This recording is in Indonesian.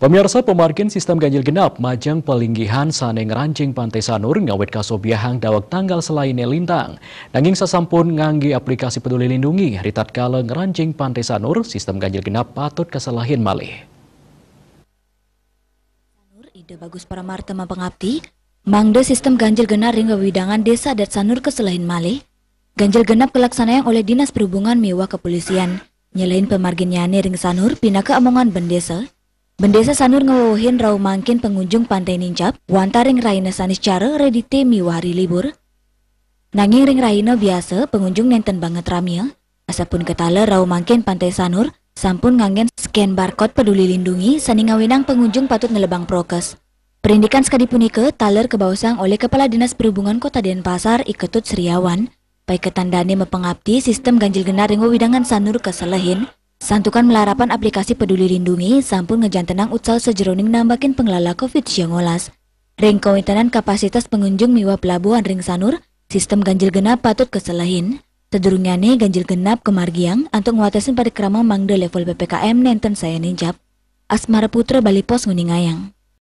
Pemirsa, pemargin sistem ganjil genap Majang Pelinggihan Saneng Rancing Pantai Sanur ngawet kasobiahang dawak tanggal selainnya lintang. Nanging sasampun nganggi aplikasi Peduli Lindungi ritat kala ngerancing Pantai Sanur sistem ganjil genap patut kesalahin malih. Ide bagus para marta mapangabdi, mangde sistem ganjil genap ring widangan desa adat Sanur kesalahin malih. Ganjil genap kelaksanaan oleh Dinas Perhubungan Mewah Kepolisian. Nyelain pemarginnyane ring Sanur pindah ke Amongan Bendesa. Bendesa Sanur ngewohin rau mangkin pengunjung Pantai Nincap, wanta ring raina sanis cara redite miwa hari libur. Nanging ring raina biasa pengunjung nenten banget ramia. Asapun ketala rau mangkin Pantai Sanur, sampun nganggen scan barcode Peduli Lindungi sani ngawinang pengunjung patut ngelebang prokes. Perindikan sekadi punike taler kebawasang oleh Kepala Dinas Perhubungan Kota Denpasar Iketut Sriawan, pai ketandane mepengabdi sistem ganjil genap ring widangan Sanur kesalahin. Santukan melarapan aplikasi Peduli Lindungi sampun ngejantenang utsal sejeroning nambakin pengelola COVID-19. Ring kawintanan kapasitas pengunjung miwa pelabuhan ring Sanur, sistem ganjil genap patut kesalahin. Sedurungyane ganjil genap kemargiang untuk nguatasin pada keramang mangde level PPKM nenten saya ninjap. Asmara Putra Bali Pos Nguningayang.